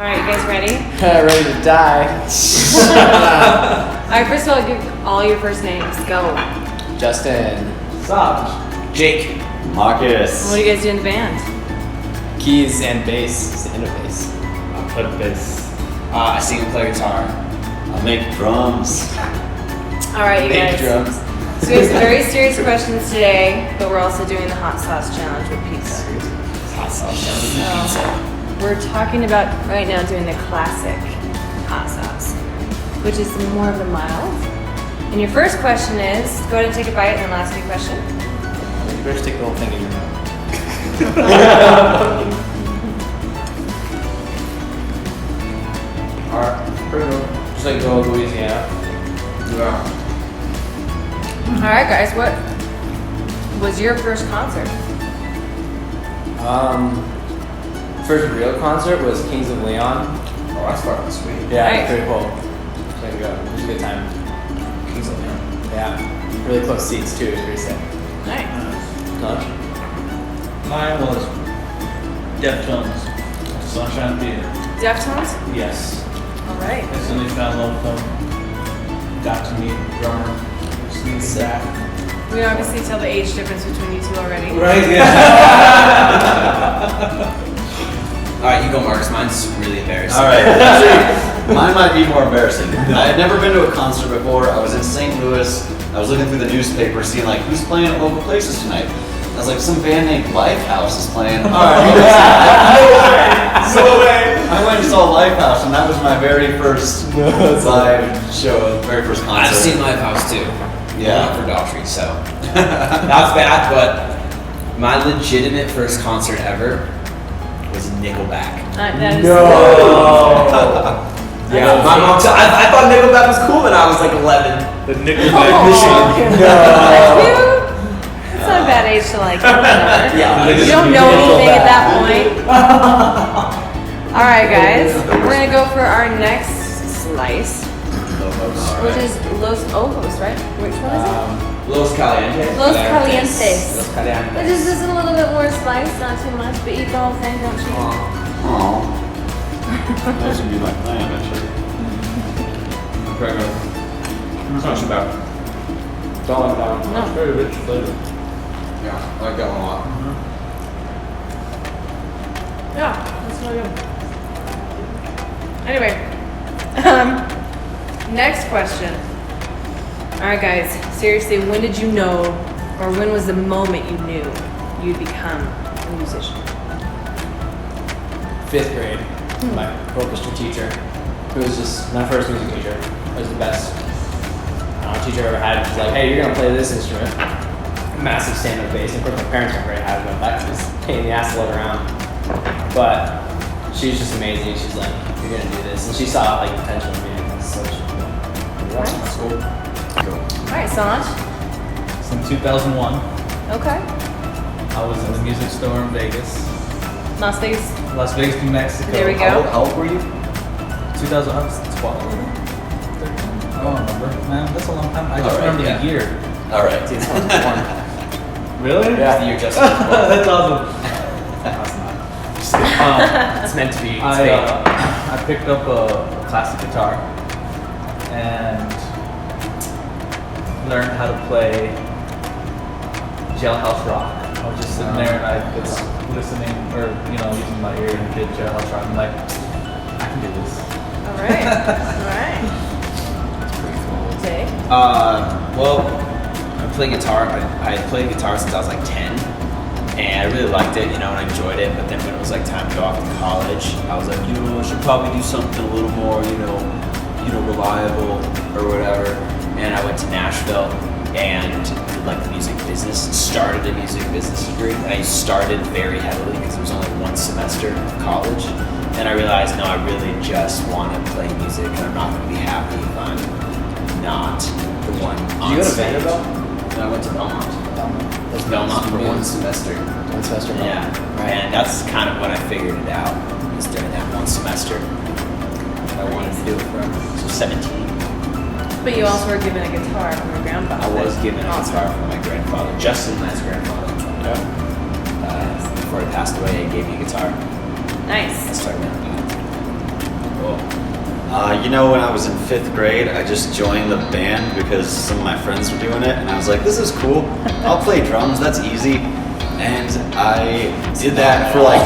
Alright, you guys ready? Ready to die. Alright, first of all, give all your first names. Go. Justin. Saj. Jake. Marcus. What do you guys do in the band? Keys and bass. It's the interface. I play bass. I sing and play guitar. I make drums. Alright, you Big guys. drums. So we have some very serious questions today, but we're also doing the hot sauce challenge with pizza. Hot sauce challenge with So, we're talking about right now doing the classic hot sauce, which is more of the mild. And your first question is, go ahead and take a bite and then I'll ask you a question. You better stick the whole thing in your mouth. Alright, pretty good. Just like go Louisiana. Yeah. Alright guys, what was your first concert? First real concert was Kings of Leon. Oh, that's fucking sweet. Yeah, Nice. pretty cool. There you go. It was a good time. Kings of Leon. Yeah. Really close seats too. It was pretty sick. Nice. Lunch? Mine was Deftones. Sunshine Theater. Deftones? Yes. Alright. Instantly fell in love with them. Got to meet the drummer. Sneaked back. We can obviously tell the age difference between you two already. Right, yeah. Alright, you go, Marcus. Mine's really embarrassing. Alright, actually, mine might be more embarrassing. I had never been to a concert before. I was in St. Louis. I was looking through the newspaper, seeing like, who's playing at local places tonight? I was like, some band named Lifehouse is playing. Alright, so I went and saw Lifehouse, and that was my very first live show, very first concert. I've seen Lifehouse too. Yeah. Not for Daughtry, so. That's bad, but my legitimate first concert ever was Nickelback. That is Yeah, my mom. I thought Nickelback was cool when I was like 11. The Nickelback Aw. mission. It's not a bad age to like. Whatever. Yeah. You don't know anything at that point. Alright guys, we're gonna go for our next slice, which is Los Ojos, right? Which one is it? Los Calientes. Los Calientes. Los Calientes. Which is just a little bit more spice, not too much, but eat the whole thing, don't you? Aw. That should be my plan, actually. Very good. It's not too bad. Don't like that one. No. It's very rich flavor. Yeah, I like that one a lot. Yeah, that's really good. Anyway, next question. Alright guys, seriously, when did you know, or when was the moment you knew you'd become a musician? 5th grade. My orchestra teacher, who was just my first music teacher, was the best teacher I ever had. She was like, hey, you're gonna play this instrument. Massive stand-up bass. And of course my parents weren't very happy about that because it's a pain in the ass to look around. But she's just amazing. She's like, you're gonna do this. And she saw like potential in me. And so she Nice. cool. Alright, Sanj. So in 2001, Okay. I was in the music store in Vegas. Las Vegas. Las Vegas, New Mexico. There we go. How old were you? 2000, I was 12. 13? I don't remember. Man, that's a long time. I just Alright, remember yeah. the year. Alright. See, it's one. Really? Yeah. The year just That's awesome. It's meant to be. It's I fake. I picked up a classic guitar and learned how to play Jailhouse Rock. I was just sitting there and I was listening or using my ear and did Jailhouse Rock. I'm like, I can do this. Alright. Alright. Jay. Well, I play guitar. I played guitar since I was like 10, and I really liked it, and I enjoyed it. But then when it was like time to go off to college, I was like, I should probably do something a little more, reliable or whatever. And I went to Nashville and did like the music business, started a music business degree. And I started very heavily because it was only one semester of college. And I realized, no, I really just want to play music, and I'm not going to be happy if I'm not the one Did on you go to stage. Vanderbilt? No, I went to Belmont. That's Belmont for one semester. One semester. Yeah, and that's kind of when I figured it out, was during that one semester. I wanted to do it for, so 17. But you also were given a guitar from your grandfather. I was given a Awesome. guitar from my grandfather, Justin, my grandfather. Before he passed away, he gave me a guitar. I Nice. started on that. Cool. You know, when I was in 5th grade, I just joined the band because some of my friends were doing it, and I was like, this is cool. I'll play drums, that's easy. And I did that for like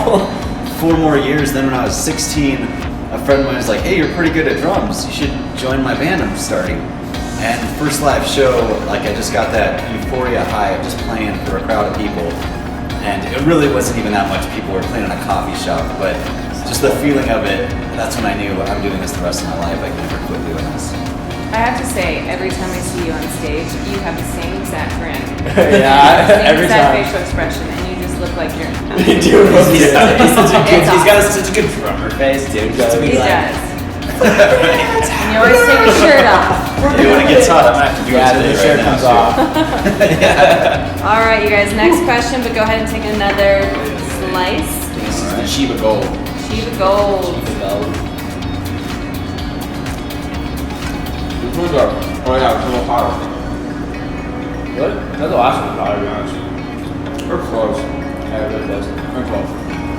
4 more years. Then when I was 16, a friend of mine was like, hey, you're pretty good at drums. You should join my band I'm starting. And first live show, like I just got that euphoria high of just playing for a crowd of people. And it really wasn't even that much. People were playing in a coffee shop, but just the feeling of it, that's when I knew I'm doing this the rest of my life. I can never quit doing this. I have to say, every time I see you on stage, you have the same exact grin. Yeah, Same every exact time. facial expression, and you just look like you're. He's got awesome. such a good drummer face, dude. Just to be He like, does. And you always take your shirt off. Hey, when it gets hot, I'm gonna have to do Yeah, it the today shirt right now. comes too. off. All right, you guys. Next question, but go ahead and take another slice. this is the Shiba Gold. Shiva Gold. Which ones are? Oh yeah, it's a little hotter. What? That's the last one, to be honest. We're close. Yeah, really close. We're close.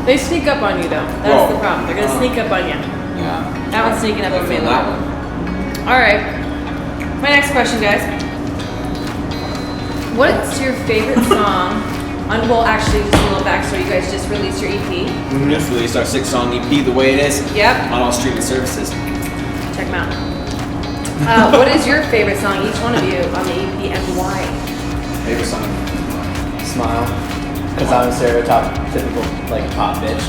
They sneak up on you though. That's Whoa. the problem. They're gonna sneak up on you. Yeah. That one's sneaking up on me. That one. All right. My next question, guys. What's your favorite song? Well, actually, just a little backstory. You guys just released your EP. We just released our 6-song EP, The Way It Is, Yep. on all streaming services. Check them out. What is your favorite song, each one of you, on the EP, and why? Favorite song? Smile. Because I'm a stereotypical, like, pop bitch.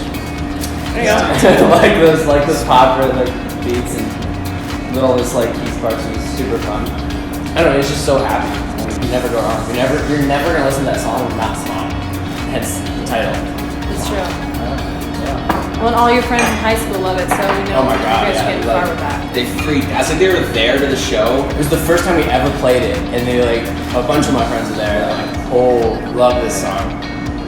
There you go. like those pop like beats and little this like Keith Sparks was super fun. I don't know, it's just so happy. You never go wrong. You're never gonna listen to that song and not smile. Hence the title. It's true. Yeah. Well, and all your friends in high school love it, so we know Oh my God, you guys yeah, are getting love far it. with that. They freaked. I was like, they were there to the show. It was the first time we ever played it, and they like a bunch of my friends were there. They're like, "Oh, love this song."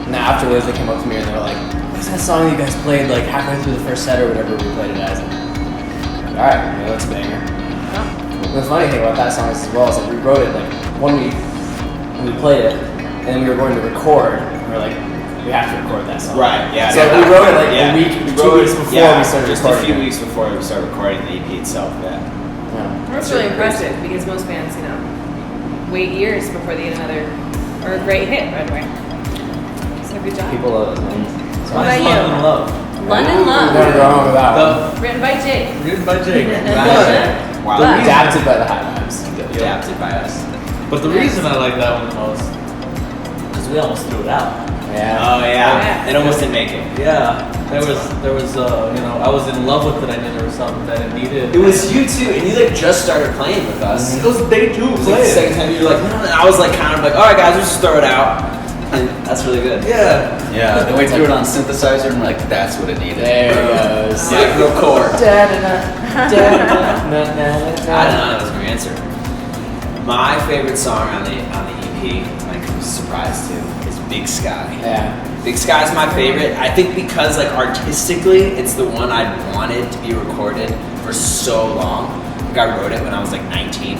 And then afterwards, they came up to me and they were like, "What's that song you guys played like halfway through the first set or whatever we played it as?" All right, yeah, that's a banger. The funny thing about that song is as well is like we wrote it like 1 week, and we played it, and then we were going to record. And we were like, we have to record that song. Right, yeah. So we wrote it like Yeah. a week, We 2 wrote weeks it- before yeah, we started just recording. a few it. weeks before we started recording the EP itself, yeah. Yeah. That's really impressive because most bands, wait years before they get another or a great hit right away. So good job. People love it. Man. So What about you? London Love. London Never Love, go wrong with that one. written by Jake. Written by Jake. Wow. But- Adapted by the High Vibes. Adapted by us. But the reason I like that one the most, because we almost threw it out. Yeah. Oh yeah. Yeah. It almost didn't make it. Yeah, there was, I was in love with it. I knew there was something that it needed. It was you too, and you like just started playing with us. It was day 2 It was like the second time you were like, no, no, no. I was like kind of like, all right guys, let's just throw it out. And that's really good. Yeah. Yeah, then we threw it on synthesizer and we're like, that's what it needed. There it goes. Yeah, real core. Da-da-da, I don't know, that was my answer. My favorite song on the EP, like I was surprised too, is Big Sky. Yeah. Big Sky is my favorite. I think because like artistically, it's the one I wanted to be recorded for so long. Like I wrote it when I was like 19,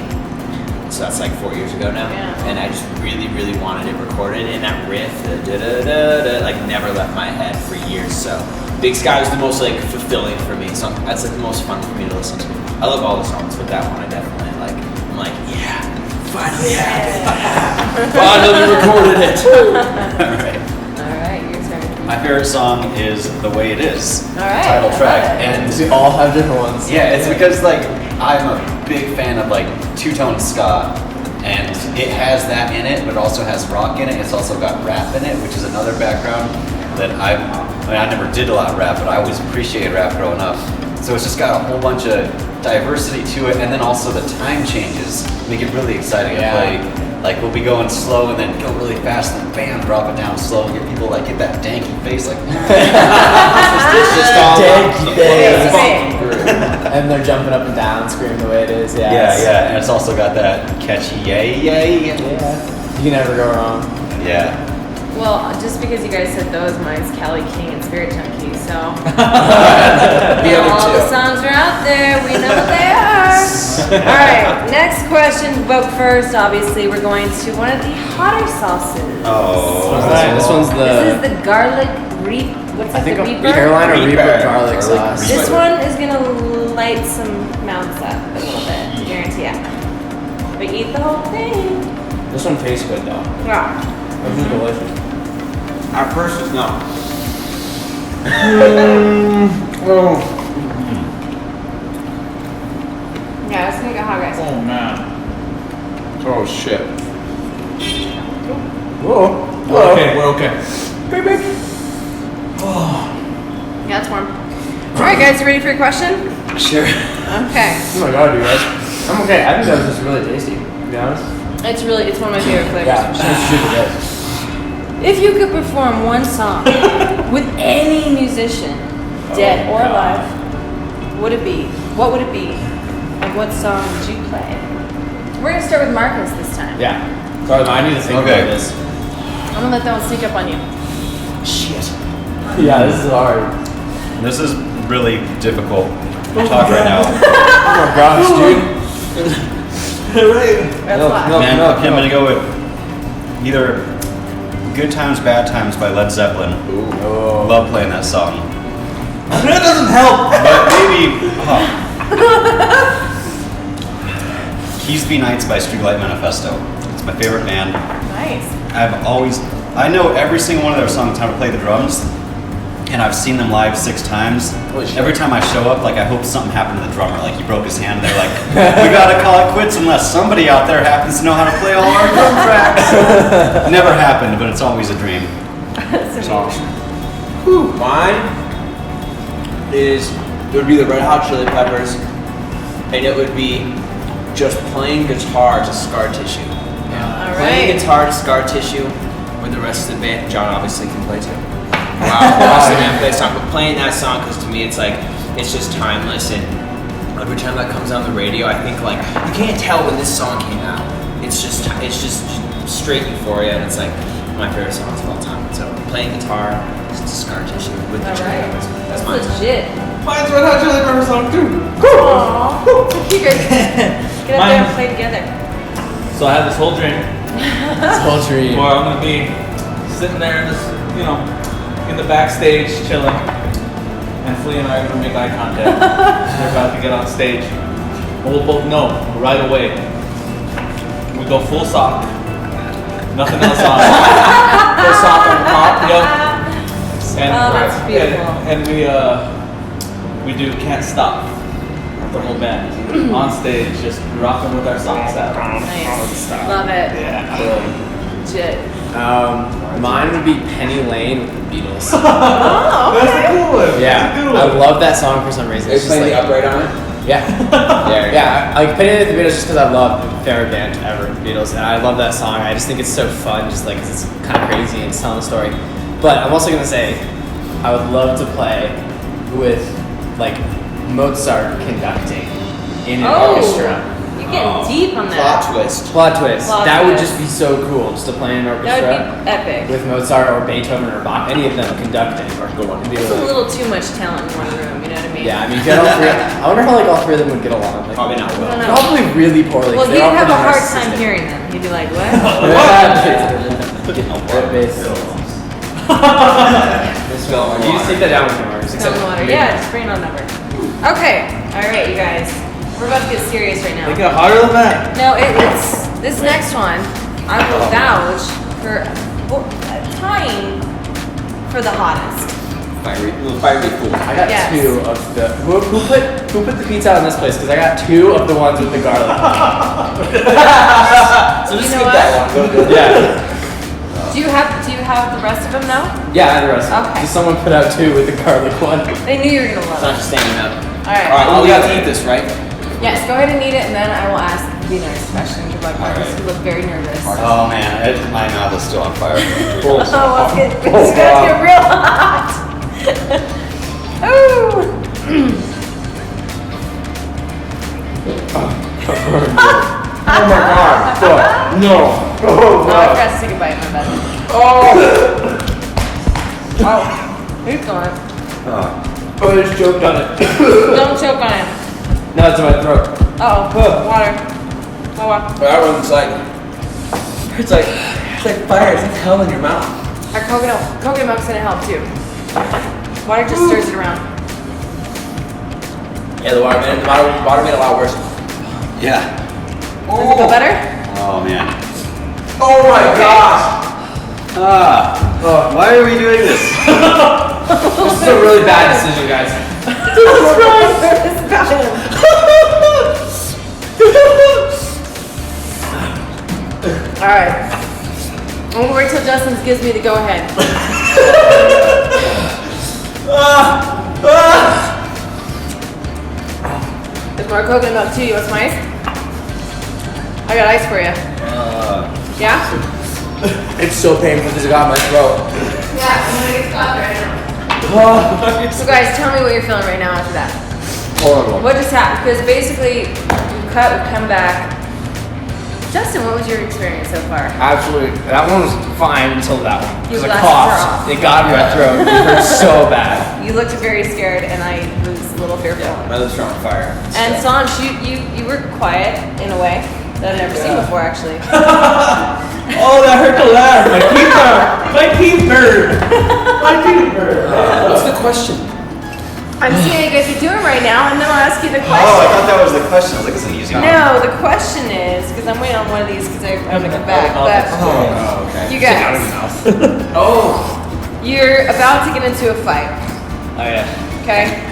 so that's like 4 years ago now. Yeah. And I just really, really wanted it recorded. And that riff, the da da da da, like never left my head for years. So Big Sky was the most like fulfilling for me. So that's like the most fun for me to listen to. I love all the songs, but that one I definitely like. I'm like, yeah, finally happened. Finally recorded it. Alright. All right, your turn. My favorite song is The Way It Is. All right, Title I track. love it. And We all have different ones. yeah, it's because like I'm a big fan of like two-tone ska, and it has that in it, but it also has rock in it. It's also got rap in it, which is another background that I never did a lot of rap, but I always appreciated rap growing up. So it's just got a whole bunch of diversity to it, and then also the time changes make it really exciting Yeah. to play. Like we'll be going slow and then go really fast, and then bam, drop it down slow, and get people like get that danky face like. It's just all Danky face. And they're jumping up and down, screaming the way it is. Yeah. Yeah, it's- yeah, and it's also got that catchy yay, yay. Yeah. You can never go wrong. Yeah. Well, just because you guys said those, mine's Kelly King and Spirit Junkie, so. The other All the two. songs are out there. We know what they are. All right, next question. But first, obviously, we're going to one of the hotter sauces. Oh. This one's This is the. the garlic reap. What's I it? think The a Reaper. Carolina Reaper. Reaper garlic Garlic sauce. This one is gonna light some mouths up a little bit, I guarantee it. But eat the whole thing. This one tastes good though. Yeah. This is delicious. Our first is no. Yeah, let's make it hot, guys. Oh man. Oh shit. Whoa. We're okay. We're okay. Yeah, it's warm. All right, guys, you ready for your question? Sure. Okay. Oh my god, you guys. I'm okay. I think that was just really tasty, to be honest. It's one of my favorite flavors. Yeah, for it's sure. super good. If you could perform one song with any musician, dead or alive, what would it be? What would it be? And what song would you play? We're gonna start with Marcus this time. Yeah. Sorry, I need to think Okay. about this. I'm gonna let that one sneak up on you. Shit. Yeah, this is hard. This is really difficult to talk right now. Oh my gosh, dude. That's why. Man, okay, I'm gonna go with either Good Times, Bad Times by Led Zeppelin. Oh. Love playing that song. That doesn't help. But maybe Keys Be Nights by Streetlight Manifesto. It's my favorite band. Nice. I know every single one of their songs how to play the drums, and I've seen them live 6 times. Holy shit. Every time I show up, like I hope something happened to the drummer, like he broke his hand. They're like, we gotta call it quits unless somebody out there happens to know how to play all our drum tracks. Never happened, but it's always a dream. That's amazing. Mine it would be the Red Hot Chili Peppers, and it would be just playing guitar to Scar Tissue. All Playing right. guitar to Scar Tissue with the rest of the band. John obviously can play too. Wow, the rest of the band plays song, but playing that song because to me it's like it's just timeless, and every time that comes on the radio, I think like you can't tell when this song came out. It's just straight euphoria, and it's like my favorite songs of all time. So playing guitar to Scar Tissue with the All Chili right. Peppers. That's That's mine. legit. Mine's Red Hot Chili Peppers song too. Aww. You guys get up there and play together. So I had this whole dream It's whole dream. where I'm gonna be sitting there, just in the backstage chilling, and Flea and I are gonna make eye contact. We're about to get on stage. And we'll both know right away. We go full sock. Nothing else on. Full sock on top. Yep. And, Oh, that's beautiful. And we do Can't Stop. The whole band on stage, just rocking with our socks out. Nice. Love it. Yeah. Legit. Mine would be Penny Lane with the Beatles. Oh, That's a okay. cool one. Yeah, That's a good I one. love that song for some reason. Are you It's just playing like, the upright on it? yeah, yeah. I Penny Lane with the Beatles just because I love my favorite band ever, the Beatles, and I love that song. I just think it's so fun, just like 'cause it's kind of crazy and it's telling a story. But I'm also gonna say, I would love to play with like Mozart conducting in an orchestra. You're getting deep on Plot that. twist. Plot twist. Plot That would twist. just be so cool, just to play in an That orchestra would be epic. with Mozart or Beethoven or Bach, any of them conducting. It'd be It's a really- little too much talent in one room, you know what I mean? Yeah, I mean, get all three. I wonder how like all 3 of them would get along. Like, Probably not I well. don't know. Probably really poorly. Well, 'cause you'd they're all have a pretty hard time narcissistic. hearing them. You'd be like, what? You just take that down with me, Marcus. Tell them water. Yeah, just bring it on over. Okay. All right, you guys. We're about to get serious right They now. get harder than that. No, it's this next one. I will vouch for tying for the hottest. Fiery fool. I got Yes. 2 of the. Who put the pizza on this place? Because I got 2 of the ones with the garlic. So just You know skip that one. Go. Yeah. Do you have the rest of them now? Yeah, and the rest. Okay. Just someone put out 2 with the garlic one. They knew you were gonna It's love not it. just standing up. All right. All right, well, we got to eat this, right? Yes, go ahead and eat it, and then I will ask the next question. Good luck, Marcus. Alright. You look very nervous. Oh man, my mouth is still on fire. Oh, let's get real hot. Ooh. Oh my god. Fuck. No. Oh, Oh, I forgot to take a bite, my bad. Oh, he's going. Oh, I just choked on it. Don't choke on it. No, it's in my throat. Uh-oh, water. Oh, wow. That one's like, it's like fire. It's like hell in your mouth. Our coconut milk's gonna help too. Water just stirs it around. Yeah, the water made it a lot worse. Yeah. Does it feel better? Oh man. Oh my gosh! Why are we doing this? This is a really bad decision, guys. All right. I'm gonna wait till Justin gives me the go ahead. There's more coconut milk too. You want some ice? I got ice for you. Yeah? It's so painful because it got in my throat. Yeah, I'm gonna get stopped right now. So guys, tell me what you're feeling right now after that. Horrible. What just happened? Because basically, we cut, we come back. Justin, what was your experience so far? Absolutely. That one was fine until that one. Your Because I glasses are off. coughed. It got in my throat. It hurt so bad. You looked very scared, and I was a little fearful. My lips are on fire. And Sanj, you were quiet in a way that I've never seen before, actually. Oh, that hurt to laugh. My teeth hurt. My teeth hurt. My teeth hurt. What's the question? I'm seeing how you guys are doing right now, and then I'll ask you the question. Oh, I thought that was the question. I was like, it's an easy one. No, the question is, because I'm waiting on one of these because I'm gonna come back, but Oh, okay. you guys, Oh. you're about to get into a fight, Oh, yeah. okay?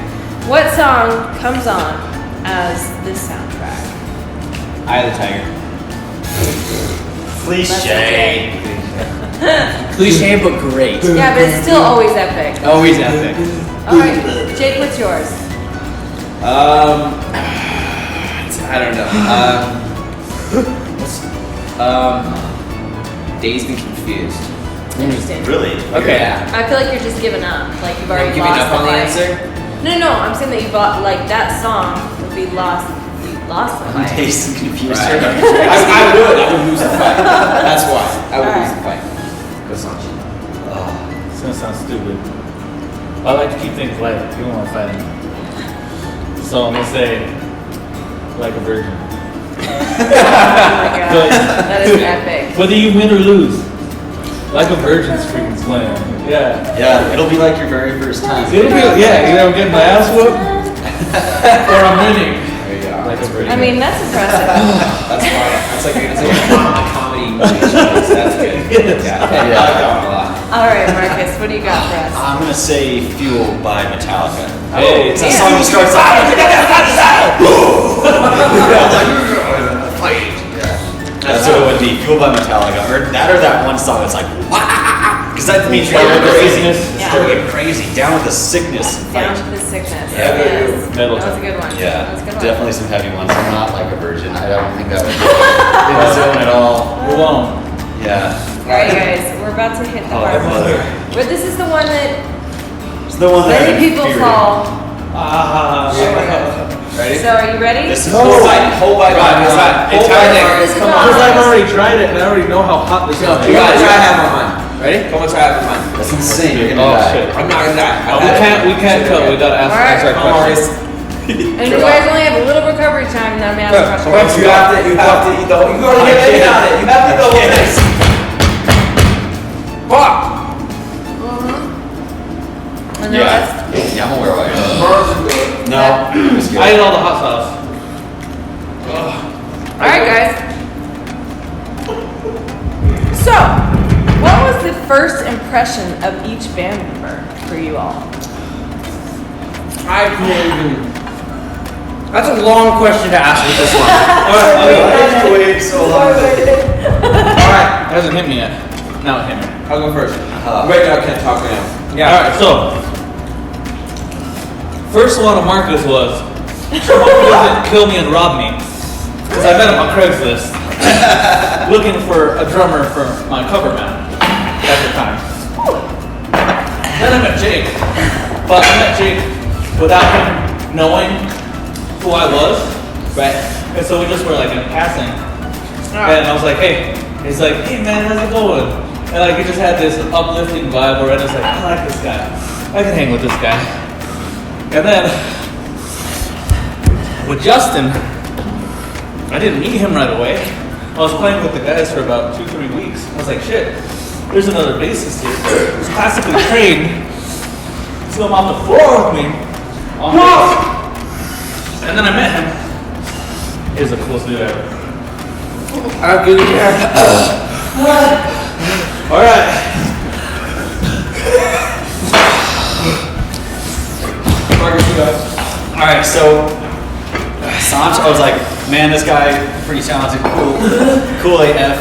What song comes on as this soundtrack? Eye of the Tiger. Cliche. Cliche, but great. Yeah, but it's still always epic. Always epic. All right, Jake, what's yours? I don't know. Dazed and Confused. Interesting. Really? Okay. Yeah. I feel like you're just giving up, like you've already Giving lost up on the fight. answer? No, I'm saying that you bought like that song would be lost. You lost the fight. Taste and confused. Right. I would lose the fight. That's why. I would lose the fight. Go Sanji. It's gonna sound stupid. I like to keep things light, even when I'm fighting. So I'm gonna say, like a virgin. Oh my god, that is epic. Whether you win or lose, like a virgin's freaking slam. Yeah. Yeah, it'll be like your very first time. It'll be, yeah, either I'm getting my ass whooped or I'm winning. There you go. Like a virgin. I mean, that's impressive. That's fine. That's like a comedy movie. That's good. Yeah. I like that one a lot. All right, Marcus, what do you got for us? I'm gonna say Fuel by Metallica. Hey, It's a Yeah. song that starts That's what it would be, Fuel by Metallica. Or that one song that's like, because that means you're Down with the crazy. sickness. Yeah. You're getting crazy. Down with the sickness. and Down fight. to the sickness. Yeah. Yes. Metal That was a good one. Yeah, That was a good one. definitely some heavy ones. I'm not like a virgin. I don't think that would be the zone at all. We won't. Yeah. All right, guys, we're about to hit the Oh, hard mother. one. But this is the one that It's the one that many people infuriated. fall Ah. short. Ready? So, are you ready? This is Hold by, hold by, God, hold by. it's Hold by, hard. Nick. This is Come not- on. Because I've already tried it and I already know how hot this is. You gotta try half of mine. Ready? Come on, try half of mine. That's insane. You're Oh gonna die. shit. I'm not gonna die. We can't cut. We gotta ask All right. answer our Come on, questions. And you guys only have a little recovery time, and then I'm gonna ask a question. You have to eat the whole, you already get it on it. You have to eat the whole thing. Fuck! And the rest? Yeah, I'm aware of it. No. It's good. I ate all the hot sauce. All right, guys. So, what was the first impression of each band member for you all? I can't even. That's a long question to ask with this one. I waited so long. Alright, hasn't hit me yet. Now it hit me. I'll go first. Wait, no, I can't talk right now. Yeah. Alright, so. First one of Marcus was, I hope he doesn't kill me and rob me. Because I met him on Craigslist. Looking for a drummer for my cover band at the time. Then I met Jake. But I met Jake without him knowing who I was. Right. And so we just were like in passing. And I was like, hey. He's like, hey man, how's it going? And like he just had this uplifting vibe where I was like, I like this guy. I can hang with this guy. And then with Justin, I didn't meet him right away. I was playing with the guys for about 2-3 weeks. I was like, shit, there's another bassist here who's classically trained. So I'm off the floor with me. And then I met him. He was the coolest dude ever. I'm good here. All right. Marcus, you go. All right, so Sanj, I was like, man, this guy pretty talented, cool AF.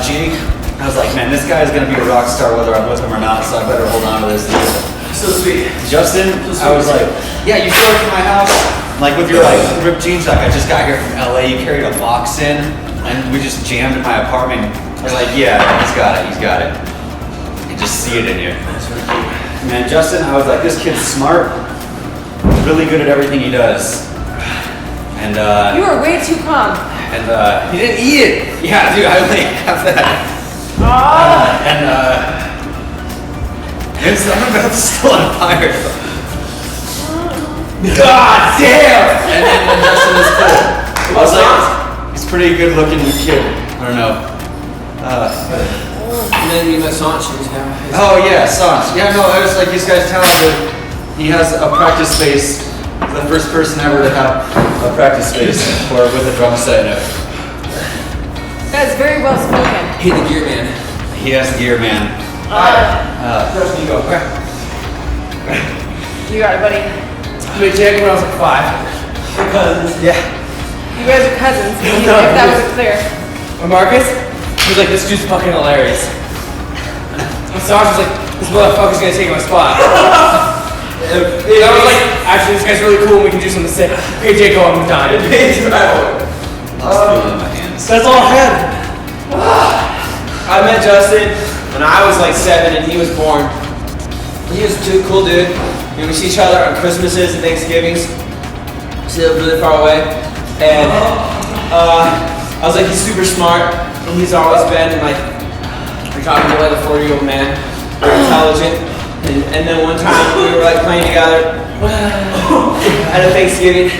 Jake, I was like, man, this guy's gonna be a rock star whether I'm with him or not, so I better hold on to this. So sweet. Justin, I was like, yeah, you showed up to my house, like with your like ripped jeans, like I just got here from LA, you carried a box in, and we just jammed in my apartment. I was like, yeah, he's got it. I just see it in you. That's really cute. Man, Justin, I was like, this kid's smart, really good at everything he does. And You are way too calm. he didn't eat it. Yeah, dude, I only have that. It's still on fire. God damn! And Justin is cool. I was like, he's a pretty good looking kid. I don't know. And then you met Sanch. Oh yeah, Sanj. Yeah, no, I was like, this guy's talented. He has a practice space. The first person ever to have a practice space or with a drum set in it. That's very well spoken. He the gear man. He has the gear, man. Justin, you go. Okay. You got it, buddy. We Jake when I was like 5. We're cousins. Yeah. You guys are cousins. If No, that yes. was clear. And Marcus, he was like, this dude's fucking hilarious. And Sarge was like, this motherfucker's gonna take my spot. And I was like, actually, this guy's really cool and we can do something sick. Okay, Jake, go on, I'm done. Lost feeling in my hands. That's all I had. I met Justin when I was like 7 and he was born. He was a cool dude. We see each other on Christmases and Thanksgivings. He lived really far away. And I was like, he's super smart. And he's always been like, we're talking to like a 40-year-old man. Very intelligent. And then one time we were like playing together at a Thanksgiving.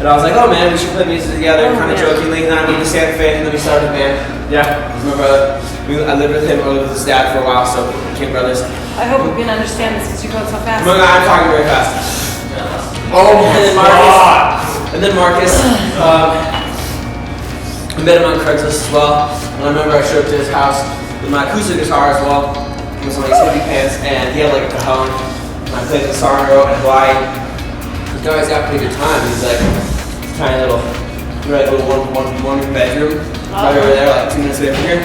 And I was like, oh man, we should play music together, kind of jokingly. And then I moved to Santa Fe and then we started a band. Yeah. He's my brother. I lived with him, I lived with his dad for a while, so we became brothers. I hope we can understand this because you're going so fast. I'm talking very fast. Oh And then Marcus. And then Marcus. I met him on Craigslist as well. And I remember I showed up to his house with my acoustic guitar as well. He was on these hippie pants, and he had like a cajon. And I played the song I wrote in Hawaii. This guy's got a pretty good time. He's like tiny little, one bedroom right over there, like 2 minutes away from here.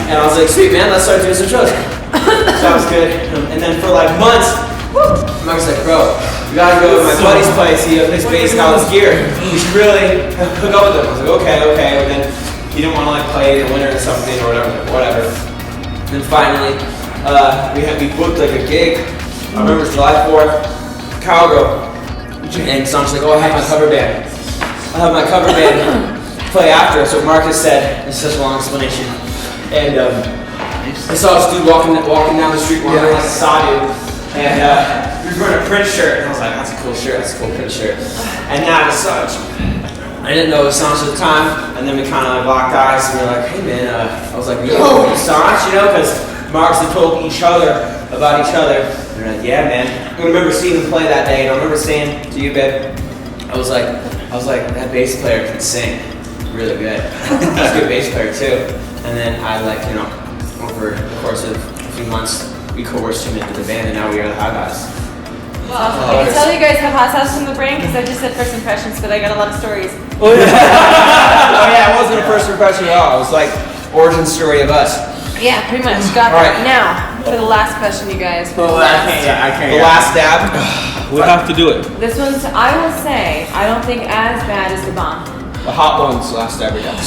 And I was like, sweet man, let's start doing some shows. That was good. And then for like months, Mark's like, bro, we gotta go to my buddy's place. He plays bass and all his gear. We should really hook up with him. I was like, okay. And then he didn't want to like play in the winter or something or whatever. And then finally, we booked like a gig. I remember it was July 4th, Cowgirl. And Sam's like, oh, I have my cover band. I'll have my cover band play after. So Marcus said, it's such a long explanation. And I saw this dude walking down the street wearing like a saw dude. And he was wearing a Prince shirt. And I was like, that's a cool shirt, that's a cool Prince shirt. And now it was Sanj. I didn't know it was Sanj at the time. And then we kind of like locked eyes and we were like, hey man, I was like, yo, you Sanj, you know? Because Marks had told each other about each other. And they're like, yeah man. I remember seeing him play that day. And I remember saying to you, babe, I was like, that bass player can sing really good. He's a good bass player too. And then I like, you know, over the course of a few months, we coerced him into the band and now we are the Hot Guys. Well, I can tell you guys have hot sauce in the brain because I just said first impressions, but I got a lot of stories. Oh yeah, it wasn't a first impression at all. It was like origin story of us. Yeah, pretty much. Got All that. right. Now, for the last question, you guys. I can't. The last dab. We have to do it. This one's, I will say, I don't think as bad as the bomb. The hot ones last dab we got.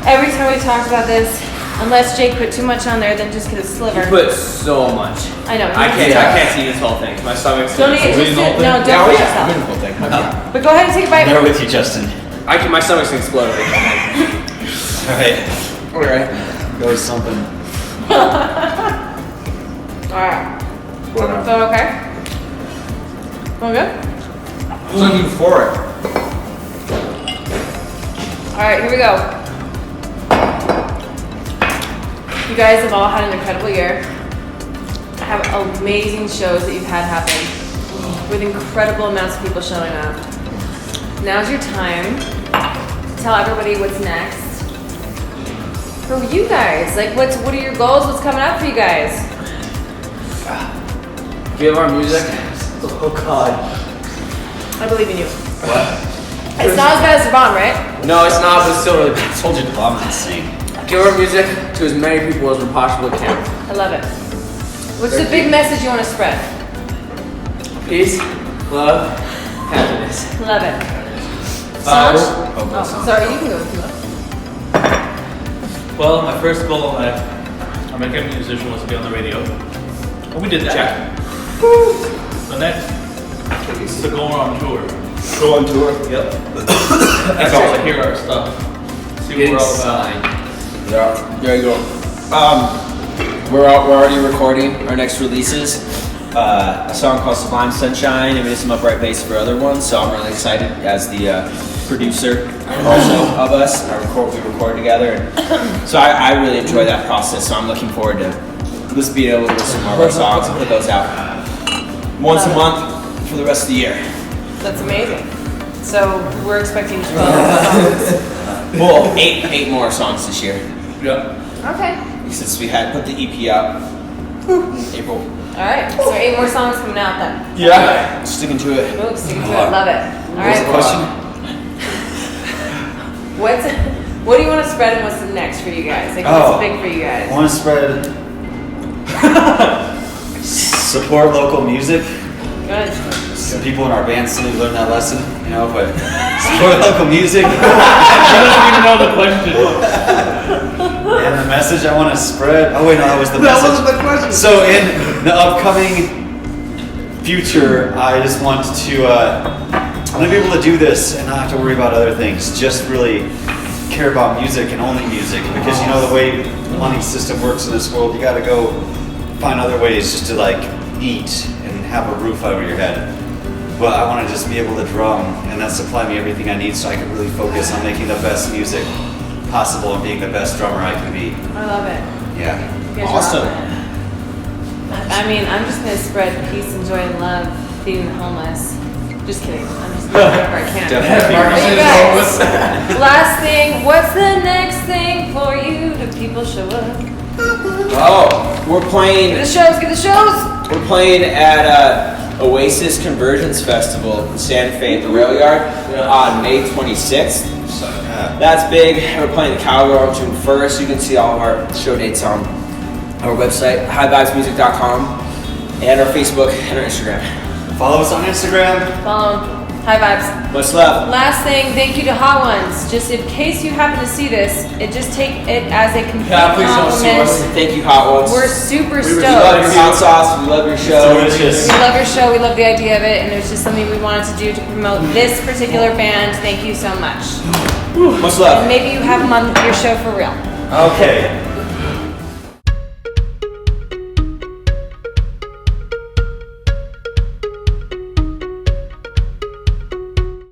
Every time we talked about this, unless Jake put too much on there, then just get a sliver. You put so much. I know. I can't see this whole thing. My stomach's. Don't eat it. Just do it. No, don't push yourself. But go ahead and take a bite. There with you, Justin. My stomach's gonna explode. Alright. Alright. Go with something. Alright. So okay? All good? I'm looking for it. Alright, here we go. You guys have all had an incredible year. Have amazing shows that you've had happen with incredible amounts of people showing up. now's your time. Tell everybody what's next. For you guys, like what are your goals? What's coming up for you guys? Give our music. Oh God. I believe in you. What? It's not as bad as Devon, right? No, it's not, but it's still really bad. I told you to bomb insane. Give our music to as many people as we possibly can. I love it. What's the big message you want to spread? Peace, love, happiness. Love it. Sanj? Oh, Sorry, you can go if you want. Well, my first goal I became a musician was to be on the radio. Well, we did that. Check. The next is to go on tour. Go on tour. Yep. That's all to hear our stuff. See what we're all about. There you go. We're already recording our next releases. A song called Sublime Sunshine, and we did some upright bass for other ones. So I'm really excited as the producer also of us. We record together, and so I really enjoy that process. So I'm looking forward to just being able to listen to more of our songs and put those out once a month for the rest of the year. That's amazing. So we're expecting 12 songs. Well, eight more songs this year Yeah. Okay. since we had put the EP out April. All right. So 8 more songs coming out then. Yeah, sticking to it. Ooh, sticking to it. Love it. All right. What do you want to spread and what's the next for you guys? Like what's big for you I guys? want to spread support local music. Good. Some people in our band still need to learn that lesson, you know, but support local music. He doesn't even know the question. And the message I want to spread. Oh wait, no, that was the message. That was the question. So in the upcoming future, I just want to, I'm gonna be able to do this and not have to worry about other things. Just really care about music and only music, because you know the way the money system works in this world, you gotta go find other ways just to like eat and have a roof over your head. But I want to just be able to drum and that supply me everything I need so I can really focus on making the best music possible and being the best drummer I can be. I love it. Yeah. You guys are Awesome. I mean, I'm just gonna spread peace and joy and love, feeding the homeless. Just kidding. I'm just doing whatever I can. Definitely. Hey guys, last thing. What's the next thing for you? Do people show up? Oh, we're playing. Get the shows. Get the shows. We're playing at Oasis Conversions Festival in Santa Fe at the Rail Yard on May 26th. That's big. We're playing the Cowgirl on June 1st. You can see all of our show dates on our website, highvibesmusic.com, and our Facebook and our Instagram. Follow us on Instagram. Follow. High vibes. Much love. Last thing, thank you to Hot Ones. Just in case you happen to see this, just take it as a complete Yeah, please don't sue us. compliment. Thank you, Hot Ones. We're super We love your hot stoked. sauce. We love your show. Delicious. We love your show. We love the idea of it, and it was just something we wanted to do to promote this particular band. Thank you so much. Much love. And maybe you have them on your show for real. Okay.